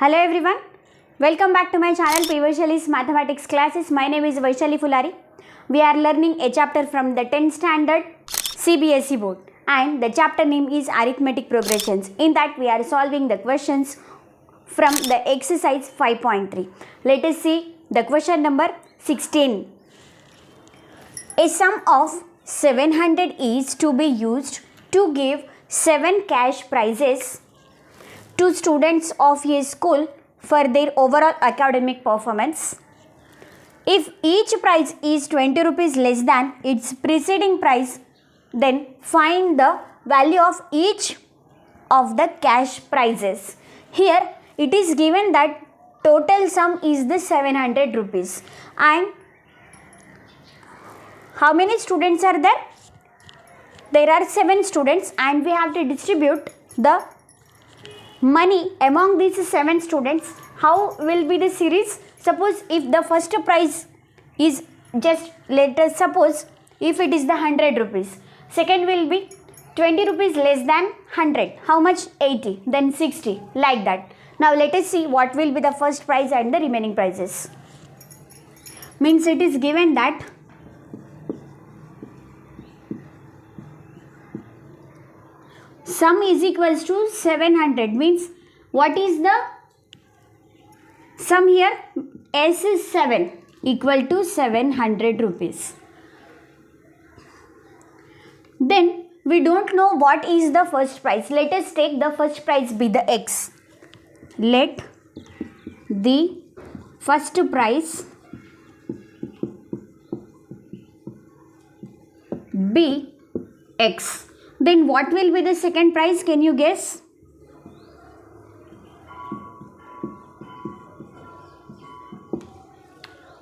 Hello everyone, welcome back to my channel P. Vaishali's Mathematics classes. My name is Vaishali Fulari. We are learning a chapter from the 10th standard CBSE board and the chapter name is Arithmetic Progressions. In that we are solving the questions from the exercise 5.3. Let us see the question number 16. A sum of 700 is to be used to give 7 cash prizes to students of a school for their overall academic performance. If each prize is 20 rupees less than its preceding prize, then find the value of each of the cash prizes. Here it is given that total sum is the 700 rupees and how many students are there? There are 7 students and we have to distribute the money among these 7 students. How will be the series? Suppose if the first prize is just, let us suppose if it is the 100 rupees. Second will be 20 rupees less than 100. How much? 80. Then 60. Like that. Now let us see what will be the first prize and the remaining prizes. Means it is given that sum is equals to 700, means what is the sum here? S is 7 equal to 700 rupees. Then we don't know what is the first prize. Let us take the first prize be the X. Let the first prize be X. Then what will be the second prize? Can you guess?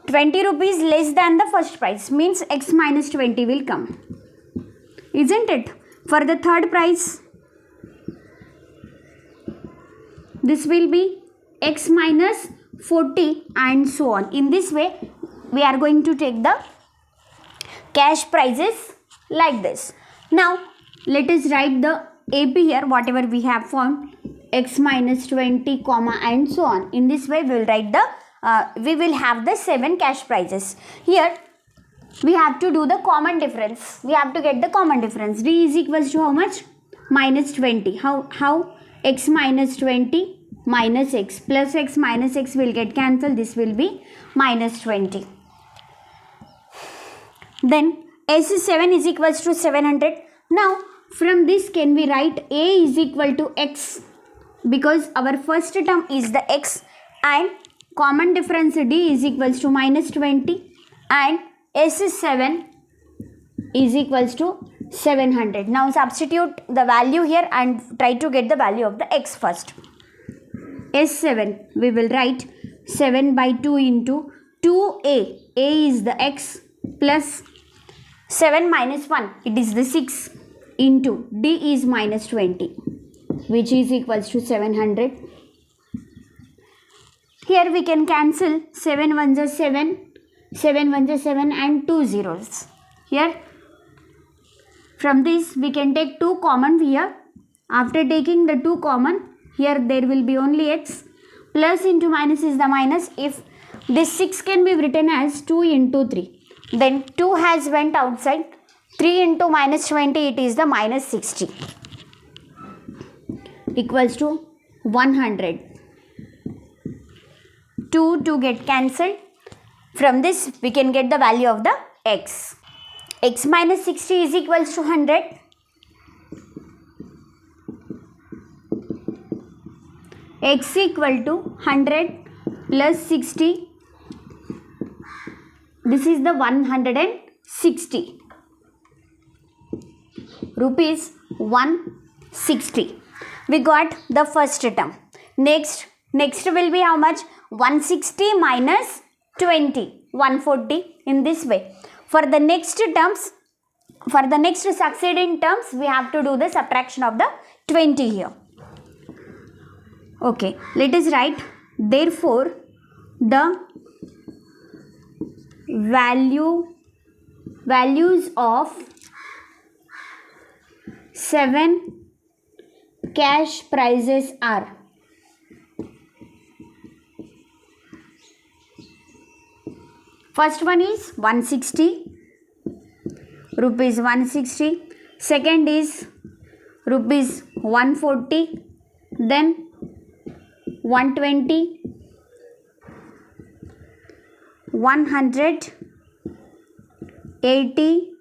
₹20 less than the first prize, means X minus 20 will come. Isn't it? For the third prize, this will be X minus 40 and so on. In this way, we are going to take the cash prizes like this. Now, let us write the AP here, whatever we have found, X minus 20, comma and so on. In this way, we will write the, we will have the 7 cash prizes. Here, we have to do the common difference. We have to get the common difference. D is equals to how much? Minus 20. How? X minus 20 minus X plus X minus X will get cancelled. This will be minus 20. Then, S is 7 is equals to 700. Now, from this can we write A is equal to X because our first term is the X and common difference D is equals to minus 20 and S is 7 is equals to 700. Now substitute the value here and try to get the value of the X first. S7 we will write 7 by 2 into 2A. A is the X plus 7 minus 1, it is the 6 into D is minus 20, which is equals to 700. Here we can cancel 7 ones are 7, 7 ones are 7 and 2 zeros. Here from this we can take 2 common here. After taking the 2 common, here there will be only X. Plus into minus is the minus. If this 6 can be written as 2 into 3. Then 2 has went outside. 3 into minus 20, it is the minus 60 equals to 100. 2 get cancelled. From this we can get the value of the X. X minus 60 is equals to 100. X equal to 100 plus 60. This is the 160. Rupees 160. We got the first term. Next will be how much? 160 minus 20. 140 in this way. For the next terms, for the next succeeding terms, we have to do the subtraction of the 20 here. Okay, let us write. Therefore, the values of 7 cash prizes are First one is 160, rupees 160. Second is rupees 140, then 120, 100, 80,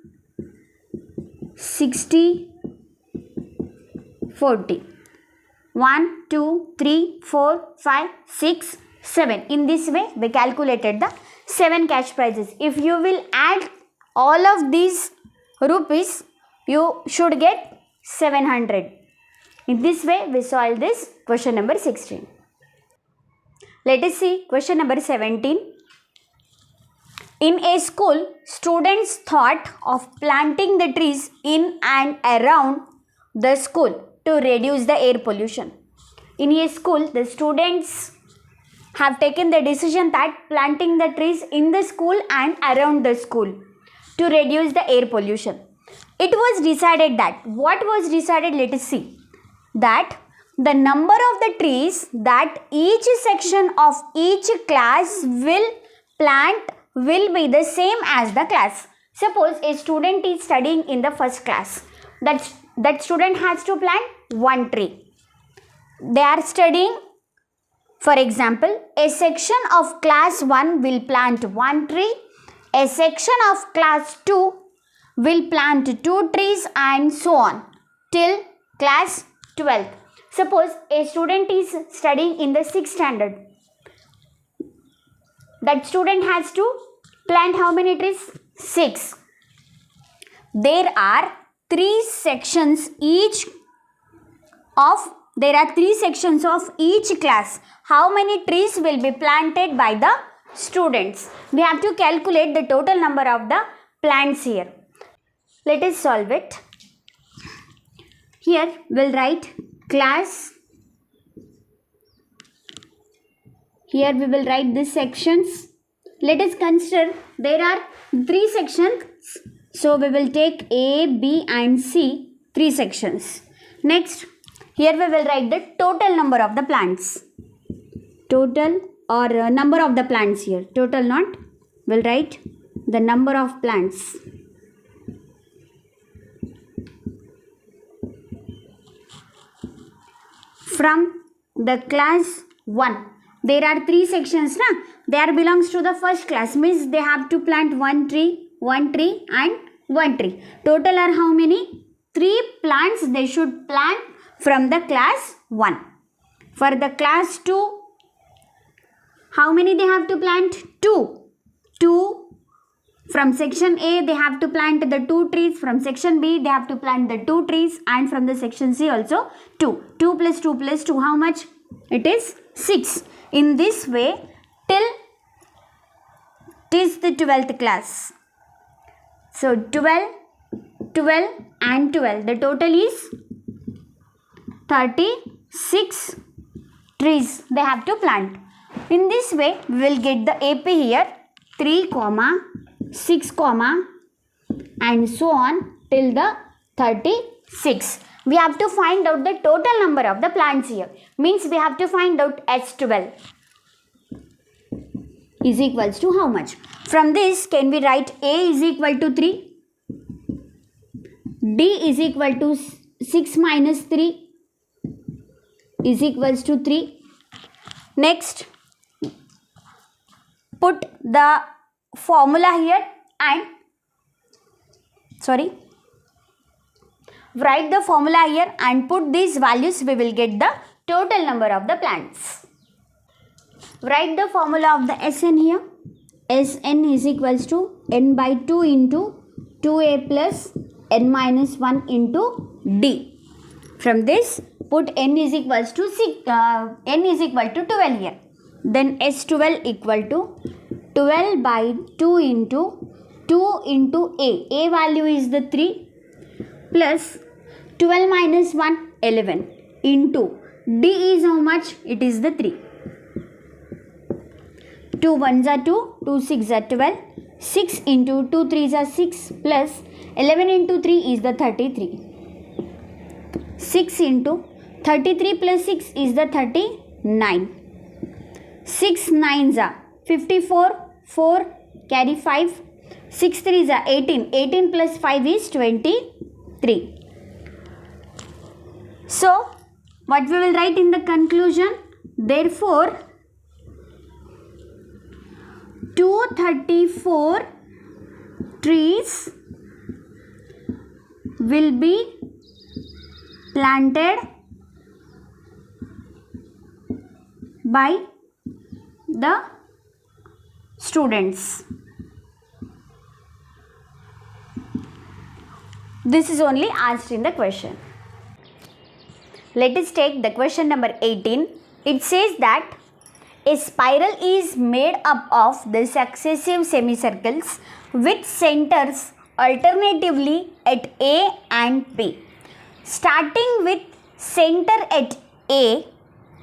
60, 40. 1, 2, 3, 4, 5, 6, 7. In this way, we calculated the 7 cash prizes. If you will add all of these rupees, you should get 700. In this way, we solve this question number 16. Let us see question number 17. In a school, students thought of planting the trees in and around the school to reduce the air pollution. In a school, the students have taken the decision that planting the trees in the school and around the school to reduce the air pollution. It was decided that, what was decided? Let us see. That the number of the trees that each section of each class will plant will be the same as the class. Suppose a student is studying in the first class. That student has to plant one tree. They are studying, for example, a section of class 1 will plant one tree, a section of class 2 will plant 2 trees, and so on till class 12th. Suppose a student is studying in the 6th standard. That student has to plant how many trees? 6. There are 3 sections of each class. How many trees will be planted by the students? We have to calculate the total number of the plants here. Let us solve it. Here we'll write class. Here we will write these sections. Let us consider there are 3 sections. So we will take A, B and C, 3 sections. Next, here we will write the total number of the plants. Total or number of the plants here. Total not. We'll write the number of plants. From the class 1. There are 3 sections. They are belongs to the first class. Means they have to plant one tree and one tree. Total are how many? 3 plants they should plant from the class 1. For the class 2, how many they have to plant? 2. 2. From section A, they have to plant the 2 trees. From section B, they have to plant the 2 trees. And from the section C also 2. 2 plus 2 plus 2, how much? It is 6. In this way, till it is the 12th class. So 12 and 12. The total is 36 trees they have to plant. In this way, we will get the AP here 3, 6, and so on till the 36. We have to find out the total number of the plants here. Means we have to find out S12 is equals to how much? From this, can we write A is equal to 3? D is equal to 6 minus 3 is equals to 3. Next, put the formula here and write the formula here and put these values. We will get the total number of the plants. Write the formula of the Sn here. Sn is equals to n by 2 into 2a plus n minus 1 into d. From this, put n is equals to 12 here. Then S12 equal to 12 by 2 into 2 into a. A value is the 3 plus 12 minus 1, 11 into d is how much? It is the 3. 2 1s are 2, 2 6s are 12, 6 into 2 3s are 6 plus 11 into 3 is the 33. 6 into 33 plus 6 is the 39. 6 9s are 54, 4 carry 5, 6 3s are 18, 18 plus 5 is 23. So what we will write in the conclusion? Therefore 234 trees will be planted by the students. This is only asked in the question. Let us take the question number 18. It says that a spiral is made up of the successive semicircles with centers alternatively at A and P. Starting with center at A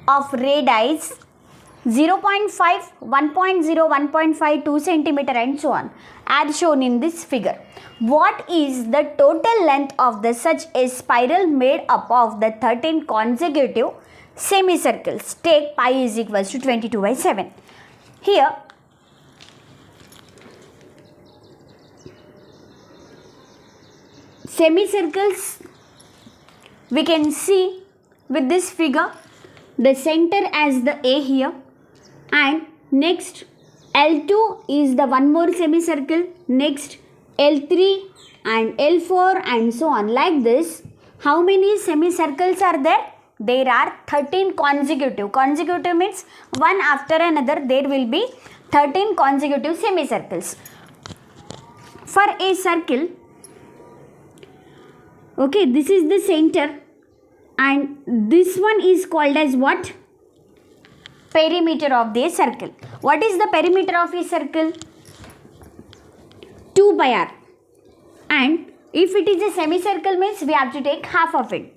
of radii 0.5, 1.0, 1.5, 2 centimeter and so on as shown in this figure. What is the total length of the such a spiral made up of the 13 consecutive semicircles? Take pi is equals to 22/7. Here semicircles we can see with this figure, the center as the A here, and next L2 is the one more semicircle, next L3 and L4 and so on. Like this, how many semicircles are there? There are 13 consecutive. Consecutive means one after another there will be 13 consecutive semicircles. For a circle, okay, this is the center and this one is called as what? Perimeter of the circle. What is the perimeter of a circle? 2 pi r. And if it is a semicircle means we have to take half of it,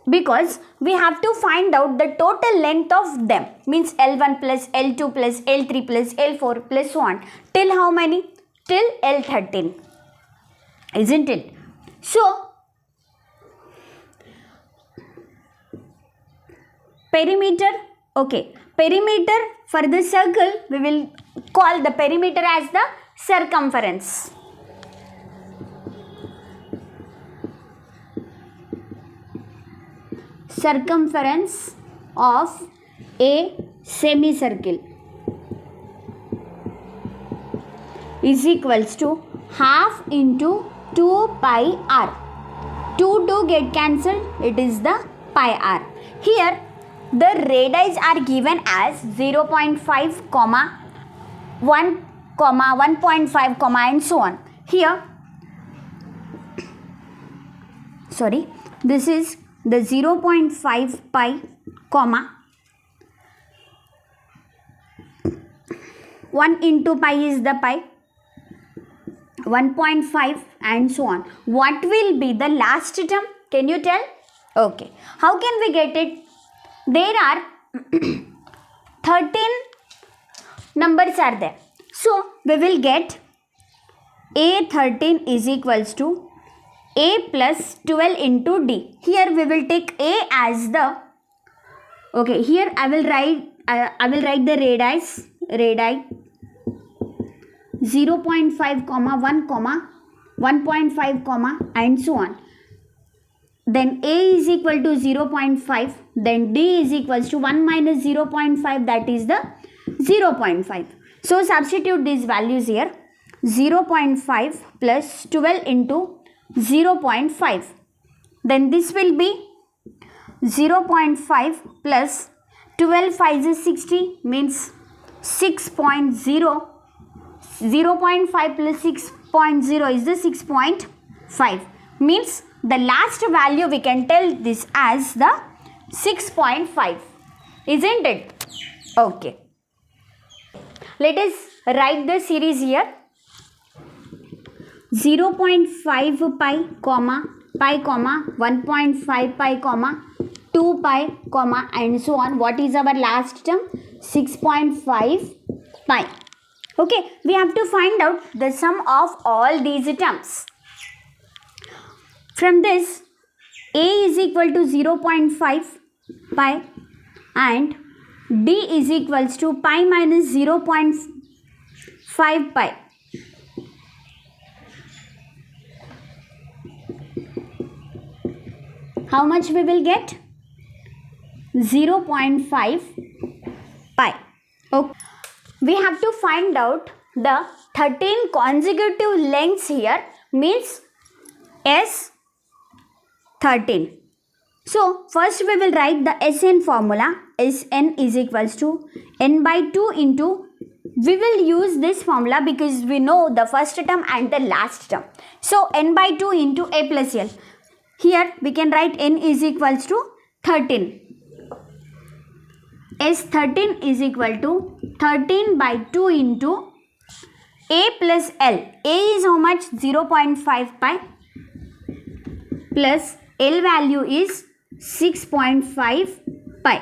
because we have to find out the total length of them, means L1 plus L2 plus L3 plus L4 plus so on, till how many? Till L13, isn't it? So perimeter, okay, perimeter for the circle we will call the perimeter as the circumference. Circumference of a semicircle is equals to half into 2 pi r. 2 get cancelled, it is the pi r. Here the radii are given as 0.5, 1, 1.5, and so on. Here, sorry, this is the 0.5 pi, 1 into pi is the pi, 1.5 and so on. What will be the last term? Can you tell? Okay. How can we get it? There are 13 numbers are there. So we will get A13 is equals to A plus 12 into D. Here we will take A as the, okay, here I will write the radii 0.5, 1, 1.5, and so on. Then A is equal to 0.5, then D is equals to 1 minus 0.5, that is the 0.5. So substitute these values here, 0.5 plus 12 into 0.5. Then this will be 0.5 plus 12 5 is 60, means 6.0. 0.5 plus 6.0 is the 6.5, means the last value we can tell this as the 6.5, isn't it? Okay. Let us write the series here. 0.5 pi, pi, 1.5 pi, 2 pi, and so on. What is our last term? 6.5 pi. Okay, we have to find out the sum of all these terms. From this, A is equal to 0.5 pi and D is equals to pi minus 0.5 5 pi. How much we will get? 0.5 pi. Okay. We have to find out the 13 consecutive lengths here, means S13. So first we will write the Sn formula. Sn is equals to n by 2 into, we will use this formula because we know the first term and the last term. So n by 2 into a plus l. Here we can write n is equals to 13. S13 is equal to 13 by 2 into a plus l. A is how much? 0.5 pi plus l value is 6.5 pi.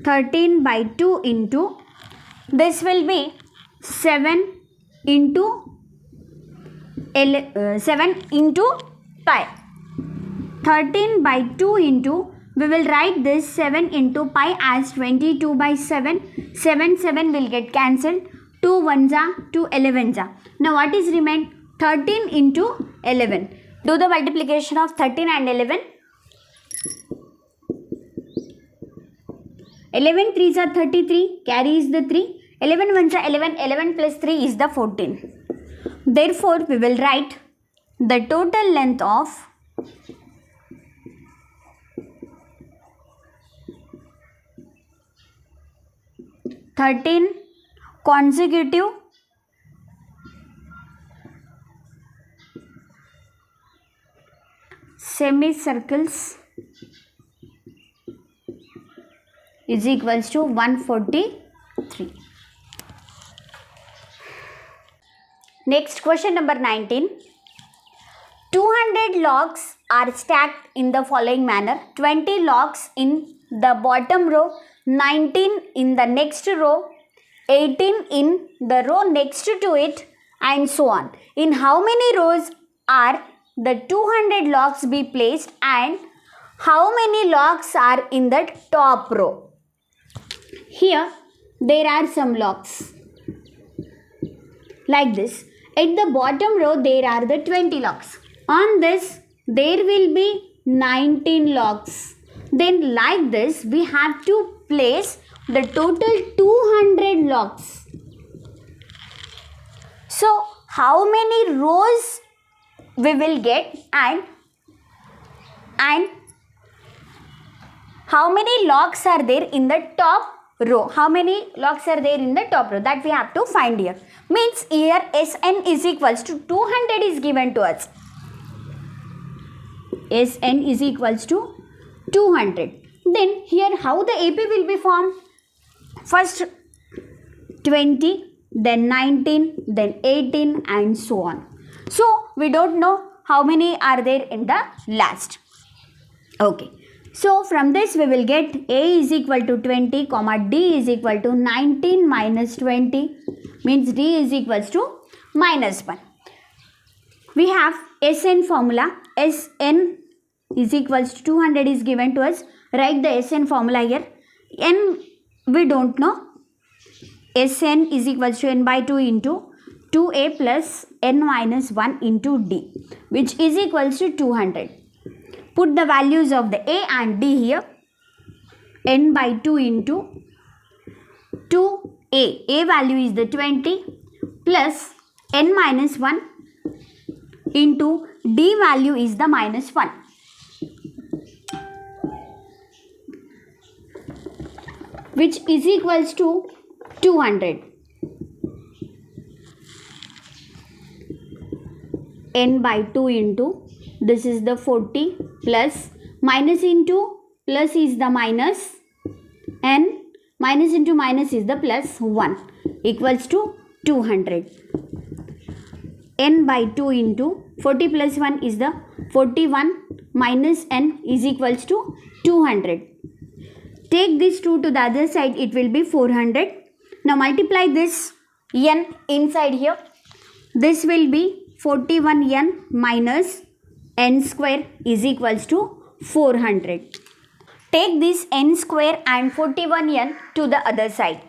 13 by 2 into, this will be 7 into 7 into pi. 13 by 2 into, we will write this 7 into pi as 22 by 7. 7 will get cancelled. 2 ones are 2 11s are. Now what is remain? 13 into 11. Do the multiplication of 13 and 11. 11 3s are 33. Carry is the 3. 11 ones are 11. 11 plus 3 is the 14. Therefore, we will write the total length of 13 consecutive semicircles is equals to 143. Next question number 19. 200 logs are stacked in the following manner. 20 logs in the bottom row, 19 in the next row, 18 in the row next to it, and so on. In how many rows are the 200 logs be placed, and how many logs are in the top row? Here there are some logs like this. At the bottom row there are the 20 logs. On this there will be 19 logs. Then like this we have to place the total 200 logs. So how many rows we will get, and how many logs are there in the top row? How many logs are there in the top row? That we have to find here. Means here Sn is equals to 200 is given to us. Sn is equals to 200. Then here how the AP will be formed? First 20, then 19, then 18, and so on. So we don't know how many are there in the last. Okay. So from this we will get A is equal to 20, comma D is equal to 19 minus 20, means D is equals to minus 1. We have Sn formula. Sn is equals to 200 is given to us. Write the Sn formula here. N we don't know. Sn is equals to n by 2 into 2a plus n minus 1 into D, which is equals to 200. Put the values of the A and D here. N by 2 into 2a. A value is the 20 plus n minus 1 into D value is the minus 1. Which is equals to 200. N by 2 into, this is the 40 plus minus into plus is the minus, and minus into minus is the plus 1 equals to 200. N by 2 into 40 plus 1 is the 41 minus n is equals to 200. Take this 2 to the other side, it will be 400. Now multiply this n inside here. This will be 41n minus n square is equals to 400. Take this n square and 41n to the other side.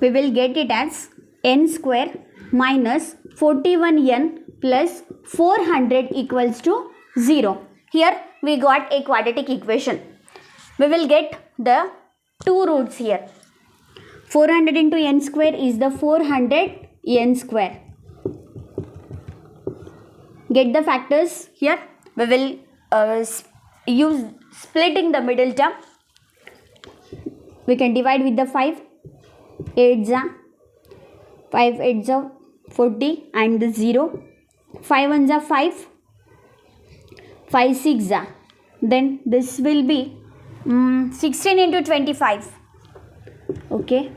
we will get it as n square minus 41n plus 400 equals to 0. Here we got a quadratic equation. We will get the two roots here. 400 into n square is the 400 n square. Get the factors here. We will use splitting the middle term. We can divide with the 5. 8s are 5 8s are 40 and the 0. 5 1s are 5. 5 6 are. Then this will be 16 into 25. Okay.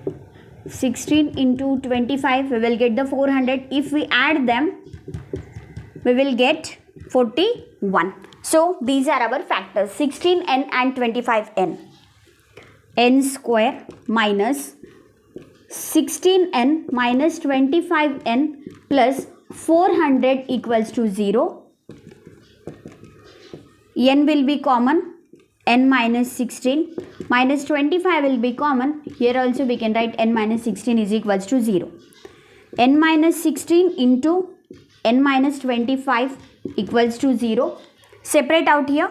16 into 25, we will get the 400. If we add them, we will get 41. So these are our factors, 16n and 25n. n square minus 16n minus 25n plus 400 equals to 0. n will be common, n minus 16 minus 25 will be common. Here also we can write n minus 16 is equals to 0. n minus 16 into n minus 25 equals to 0. Separate out here.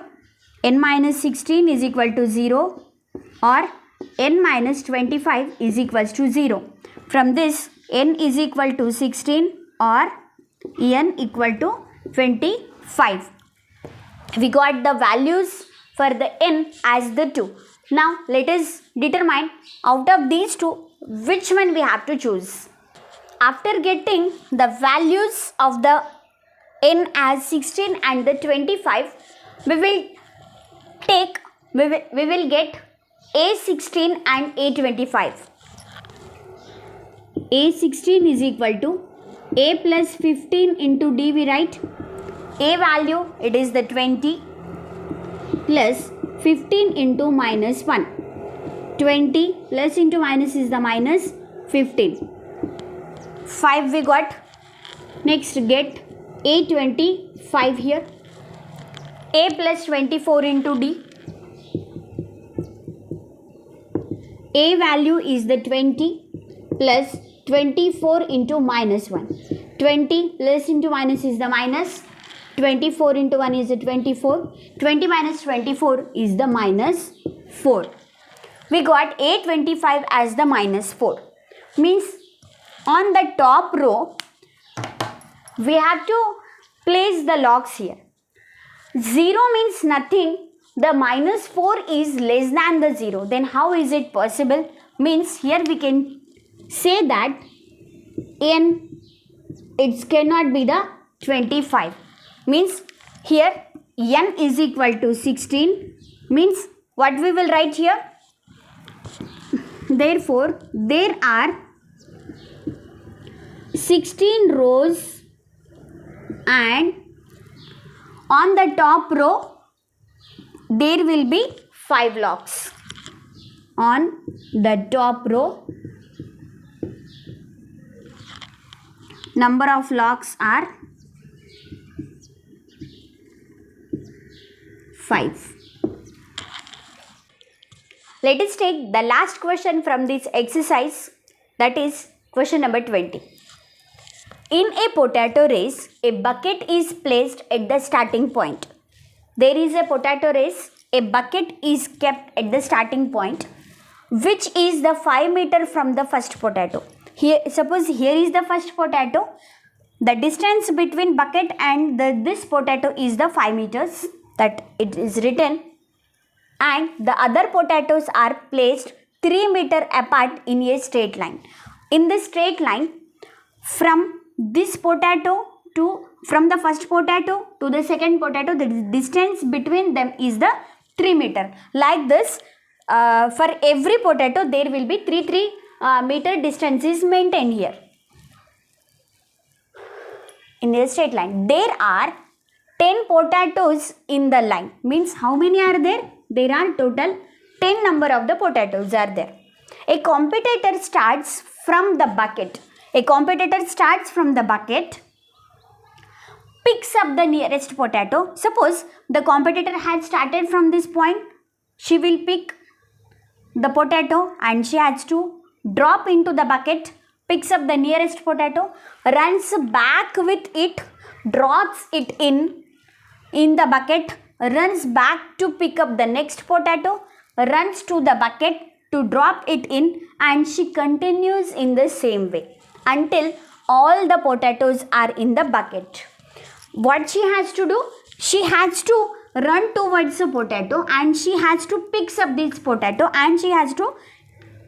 N minus 16 is equal to 0 or n minus 25 is equals to 0. From this, n is equal to 16 or n equal to 25. We got the values for the n as the 2. Now let us determine out of these two which one we have to choose. After getting the values of the n as 16 and the 25, we will get a16 and a25. a16 is equal to a plus 15 into d, we write. A value, it is the 20 plus 15 into minus 1. 20 plus into minus is the minus 15. 5 we got. Next get a25 here. A plus 24 into d. A value is the 20 plus 24 into minus 1. 20 plus into minus is the minus. 24 into 1 is the 24. 20 minus 24 is the minus 4. We got a25 as the minus 4. Means on the top row, we have to place the logs here. 0 means nothing. The minus 4 is less than the 0. Then how is it possible? Means here we can say that n, it cannot be the 25. Means here n is equal to 16. Means what we will write here? Therefore, there are 16 rows and on the top row there will be 5 logs. On the top row, number of logs are 5. Let us take the last question from this exercise, that is question number 20. In a potato race, a bucket is placed at the starting point. There is a potato race, a bucket is kept at the starting point, which is the 5 meter from the first potato. Here, suppose here is the first potato. The distance between bucket and this potato is the 5 meters that it is written, and the other potatoes are placed 3 meter apart in a straight line. In this straight line, from this potato to from the first potato to the second potato, the distance between them is the 3 meter. Like this, for every potato there will be 3 meter distance is maintained here in a straight line. There are 10 potatoes in the line. Means how many are there? There are total 10 number of the potatoes are there. A competitor starts from the bucket. A competitor starts from the bucket, picks up the nearest potato. Suppose the competitor had started from this point. She will pick the potato and she has to drop into the bucket, picks up the nearest potato, runs back with it, drops it in the bucket, runs back to pick up the next potato, runs to the bucket to drop it in, and she continues in the same way until all the potatoes are in the bucket. What she has to do? She has to run towards a potato and she has to pick up this potato and she has to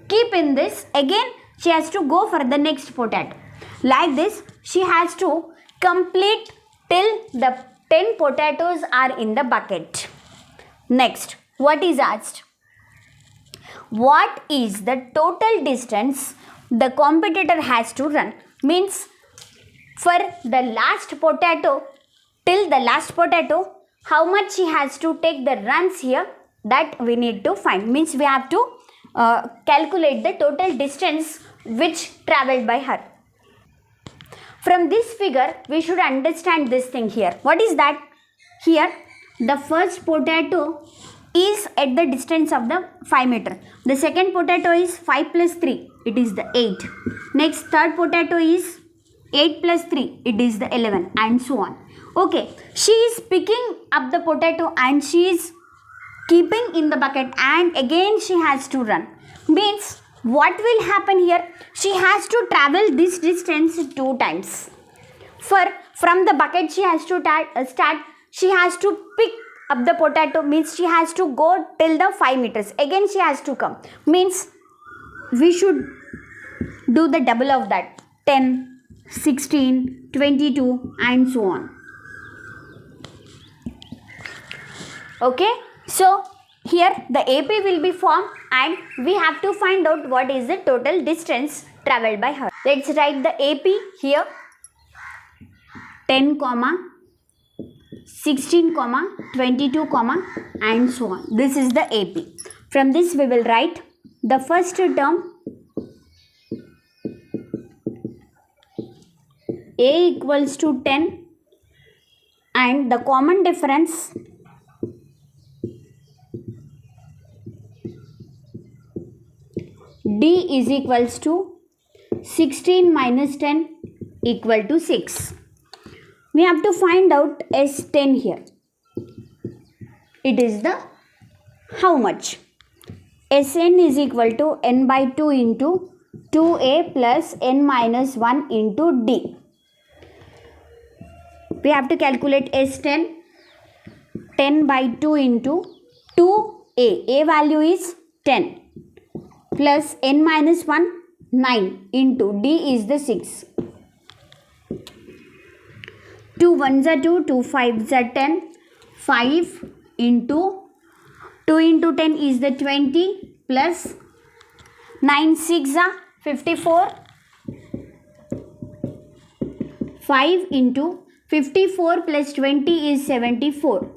keep in this. Again, she has to go for the next potato. Like this, she has to complete till the 10 potatoes are in the bucket. Next, what is asked? What is the total distance the competitor has to run? Means for the last potato, till the last potato, how much she has to take the runs here, that we need to find. Means we have to calculate the total distance which travelled by her. From this figure, we should understand this thing here. What is that? Here, the first potato is at the distance of the 5 meter. The second potato is 5 plus 3. It is the 8. Next, third potato is 8 plus 3. It is the 11 and so on. Okay, she is picking up the potato and she is keeping in the bucket and again she has to run. Means what will happen here? She has to travel this distance 2 times. From the bucket she has to start, she has to pick up the potato, means she has to go till the 5 meters. Again she has to come. Means we should do the double of that. 10, 16, 22 and so on. Okay, so here the AP will be formed and we have to find out what is the total distance travelled by her. Let's write the AP here. 10, 16, 22, and so on. This is the AP. From this we will write the first term A equals to 10 and the common difference D is equals to 16 minus 10 equal to 6. We have to find out S10 here. It is the how much? Sn is equal to n by 2 into 2a plus n minus 1 into d. We have to calculate S10. 10 by 2 into 2a. A value is 10. Plus n minus 1, 9 into d is the 6. 2 1s are 2, 2 5s are 10. 5 into 2 into 10 is the 20 plus 9 6 are 54. 5 into 54 plus 20 is 74.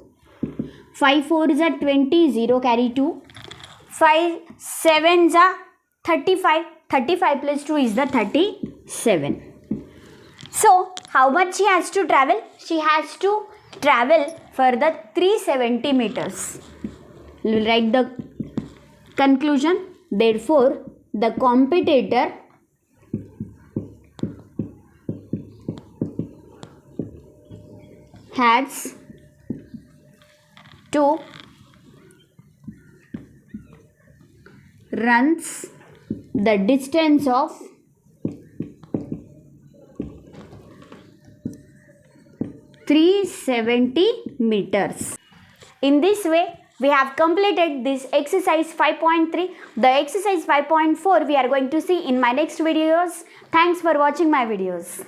5 4s are 20, 0 carry 2. 5 7s are 35. 35 plus 2 is the 37. So, how much she has to travel? She has to travel for the 370 meters. We will write the conclusion. Therefore, the competitor has to runs the distance of 370 meters. In this way, we have completed this exercise 5.3. The exercise 5.4 we are going to see in my next videos. Thanks for watching my videos.